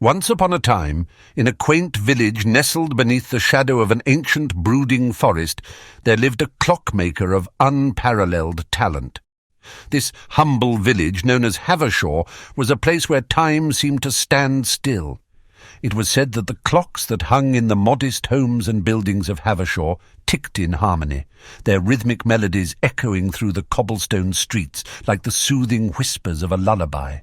Once upon a time, in a quaint village nestled beneath the shadow of an ancient brooding forest, there lived a clockmaker of unparalleled talent. This humble village, known as Havershaw, was a place where time seemed to stand still. It was said that the clocks that hung in the modest homes and buildings of Havershaw ticked in harmony, their rhythmic melodies echoing through the cobblestone streets like the soothing whispers of a lullaby.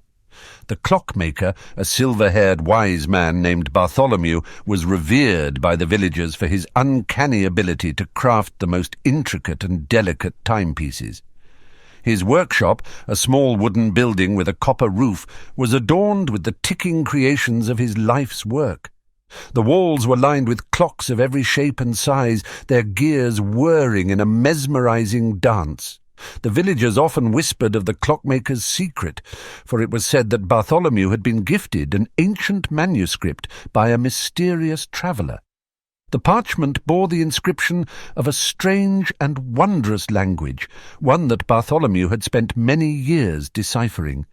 The clockmaker, a silver-haired wise man named Bartholomew, was revered by the villagers for his uncanny ability to craft the most intricate and delicate timepieces. His workshop, a small wooden building with a copper roof, was adorned with the ticking creations of his life's work. The walls were lined with clocks of every shape and size, their gears whirring in a mesmerizing dance. The villagers often whispered of the clockmaker's secret, for it was said that Bartholomew had been gifted an ancient manuscript by a mysterious traveller. The parchment bore the inscription of a strange and wondrous language, one that Bartholomew had spent many years deciphering.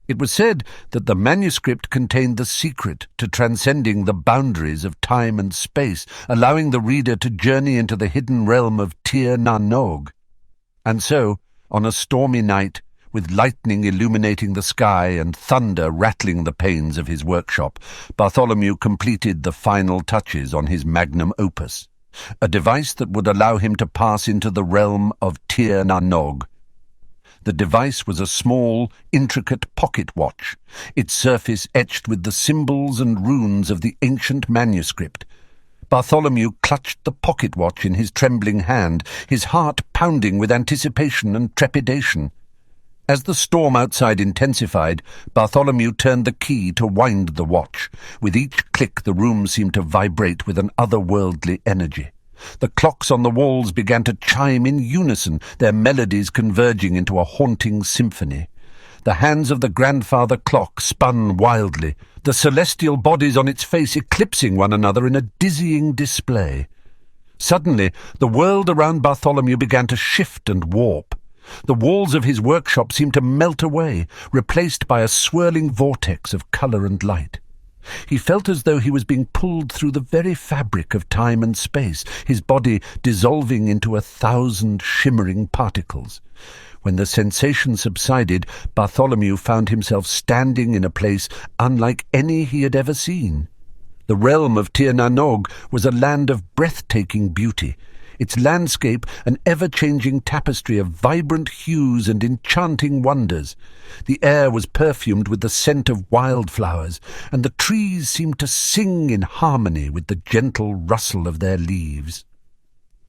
It was said that the manuscript contained the secret to transcending the boundaries of time and space, allowing the reader to journey into the hidden realm of Tir na Nog. And so, on a stormy night, with lightning illuminating the sky and thunder rattling the panes of his workshop, Bartholomew completed the final touches on his magnum opus, a device that would allow him to pass into the realm of Tir na Nog. The device was a small, intricate pocket watch, its surface etched with the symbols and runes of the ancient manuscript. Bartholomew clutched the pocket watch in his trembling hand, his heart pounding with anticipation and trepidation. As the storm outside intensified, Bartholomew turned the key to wind the watch. With each click, the room seemed to vibrate with an otherworldly energy. The clocks on the walls began to chime in unison, their melodies converging into a haunting symphony. The hands of the grandfather clock spun wildly, the celestial bodies on its face eclipsing one another in a dizzying display. Suddenly, the world around Bartholomew began to shift and warp. The walls of his workshop seemed to melt away, replaced by a swirling vortex of colour and light. He felt as though he was being pulled through the very fabric of time and space, his body dissolving into 1,000 shimmering particles. When the sensation subsided, Bartholomew found himself standing in a place unlike any he had ever seen. The realm of Tir na Nog was a land of breathtaking beauty, its landscape an ever-changing tapestry of vibrant hues and enchanting wonders. The air was perfumed with the scent of wildflowers, and the trees seemed to sing in harmony with the gentle rustle of their leaves.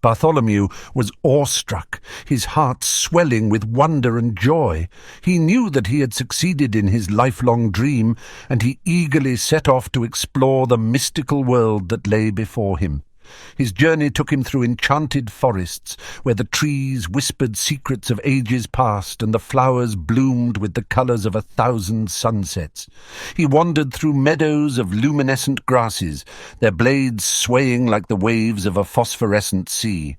Bartholomew was awestruck, his heart swelling with wonder and joy. He knew that he had succeeded in his lifelong dream, and he eagerly set off to explore the mystical world that lay before him. His journey took him through enchanted forests, where the trees whispered secrets of ages past and the flowers bloomed with the colours of 1,000 sunsets. He wandered through meadows of luminescent grasses, their blades swaying like the waves of a phosphorescent sea.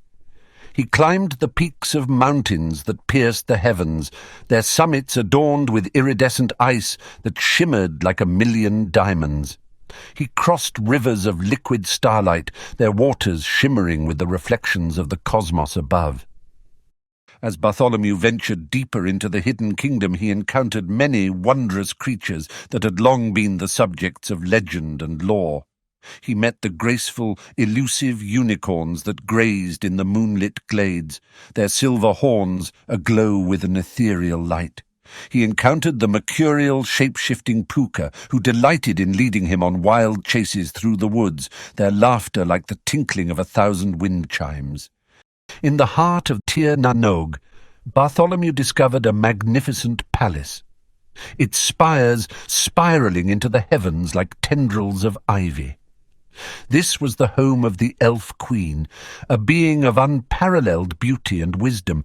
He climbed the peaks of mountains that pierced the heavens, their summits adorned with iridescent ice that shimmered like 1,000,000 diamonds. He crossed rivers of liquid starlight, their waters shimmering with the reflections of the cosmos above. As Bartholomew ventured deeper into the hidden kingdom, he encountered many wondrous creatures that had long been the subjects of legend and lore. He met the graceful, elusive unicorns that grazed in the moonlit glades, their silver horns aglow with an ethereal light. He encountered the mercurial, shape-shifting puka, who delighted in leading him on wild chases through the woods, their laughter like the tinkling of 1,000 wind chimes. In the heart of Tir na Nog, Bartholomew discovered a magnificent palace, its spires spiralling into the heavens like tendrils of ivy. This was the home of the Elf Queen, a being of unparalleled beauty and wisdom.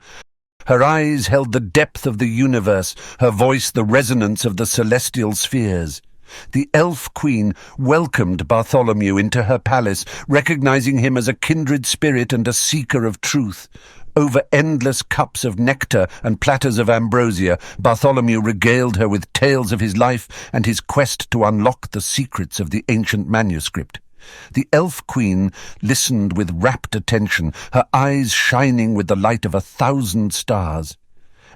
Her eyes held the depth of the universe, her voice the resonance of the celestial spheres. The Elf Queen welcomed Bartholomew into her palace, recognizing him as a kindred spirit and a seeker of truth. Over endless cups of nectar and platters of ambrosia, Bartholomew regaled her with tales of his life and his quest to unlock the secrets of the ancient manuscript. The elf queen listened with rapt attention, her eyes shining with the light of 1,000 stars.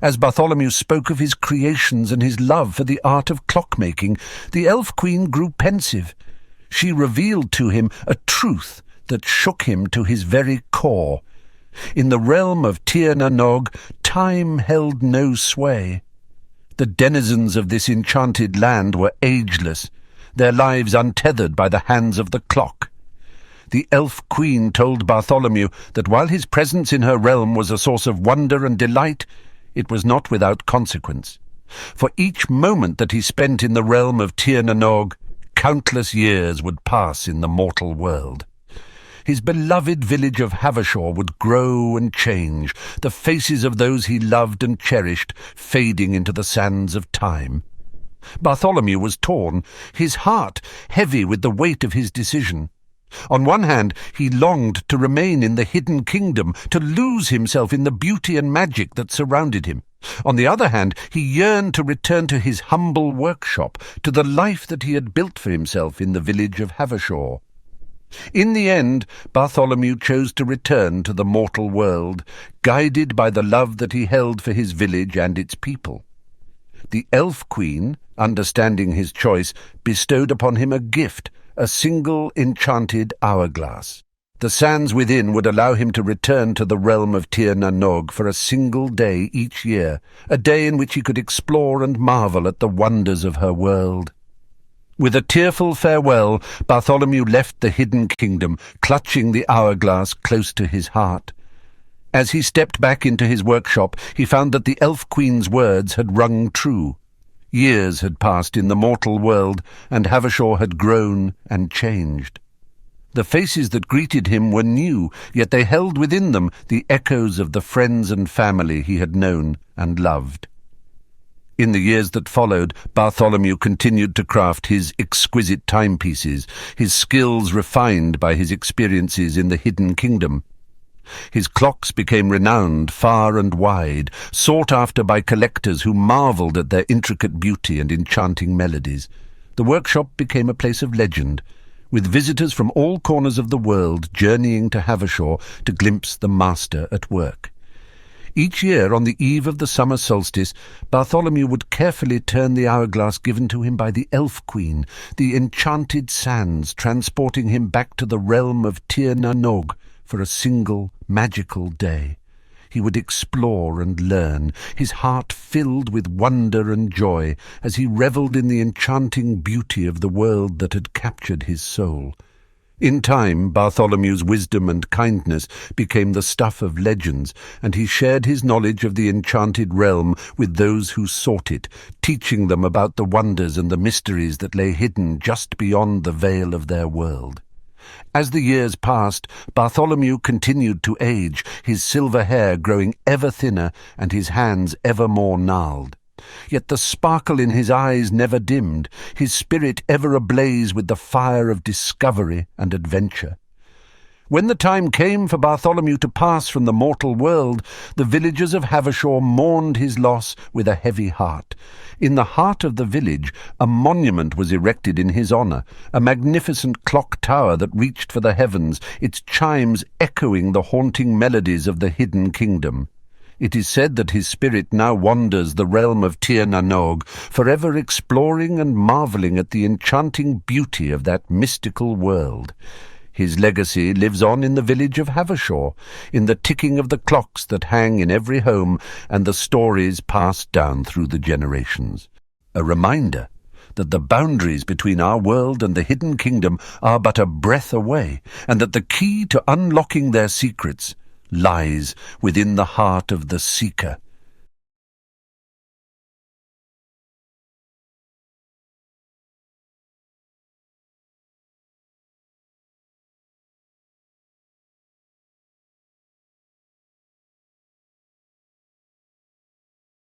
As Bartholomew spoke of his creations and his love for the art of clockmaking, the elf queen grew pensive. She revealed to him a truth that shook him to his very core. In the realm of Tir na Nog, time held no sway. The denizens of this enchanted land were ageless, their lives untethered by the hands of the clock. The elf queen told Bartholomew that while his presence in her realm was a source of wonder and delight, it was not without consequence. For each moment that he spent in the realm of Tir na Nog, countless years would pass in the mortal world. His beloved village of Havashor would grow and change, the faces of those he loved and cherished fading into the sands of time. Bartholomew was torn, his heart heavy with the weight of his decision. On one hand, he longed to remain in the hidden kingdom, to lose himself in the beauty and magic that surrounded him. On the other hand, he yearned to return to his humble workshop, to the life that he had built for himself in the village of Havashor. In the end, Bartholomew chose to return to the mortal world, guided by the love that he held for his village and its people. The elf queen, understanding his choice, bestowed upon him a gift, a single enchanted hourglass. The sands within would allow him to return to the realm of Tir na Nog for a single day each year, a day in which he could explore and marvel at the wonders of her world. With a tearful farewell, Bartholomew left the hidden kingdom, clutching the hourglass close to his heart. As he stepped back into his workshop, he found that the elf queen's words had rung true. Years had passed in the mortal world, and Havashor had grown and changed. The faces that greeted him were new, yet they held within them the echoes of the friends and family he had known and loved. In the years that followed, Bartholomew continued to craft his exquisite timepieces, his skills refined by his experiences in the hidden kingdom. His clocks became renowned far and wide, sought after by collectors who marveled at their intricate beauty and enchanting melodies. The workshop became a place of legend, with visitors from all corners of the world journeying to Havashor to glimpse the master at work. Each year, on the eve of the summer solstice, Bartholomew would carefully turn the hourglass given to him by the elf queen, the enchanted sands transporting him back to the realm of Tir na Nog for a single magical day. He would explore and learn, his heart filled with wonder and joy as he revelled in the enchanting beauty of the world that had captured his soul. In time, Bartholomew's wisdom and kindness became the stuff of legends, and he shared his knowledge of the enchanted realm with those who sought it, teaching them about the wonders and the mysteries that lay hidden just beyond the veil of their world. As the years passed, Bartholomew continued to age, his silver hair growing ever thinner and his hands ever more gnarled. Yet the sparkle in his eyes never dimmed, his spirit ever ablaze with the fire of discovery and adventure. When the time came for Bartholomew to pass from the mortal world, the villagers of Havashor mourned his loss with a heavy heart. In the heart of the village, a monument was erected in his honour, a magnificent clock tower that reached for the heavens, its chimes echoing the haunting melodies of the hidden kingdom. It is said that his spirit now wanders the realm of Tir na Nog, forever exploring and marvelling at the enchanting beauty of that mystical world. His legacy lives on in the village of Havashor, in the ticking of the clocks that hang in every home and the stories passed down through the generations. A reminder that the boundaries between our world and the hidden kingdom are but a breath away, and that the key to unlocking their secrets lies within the heart of the seeker.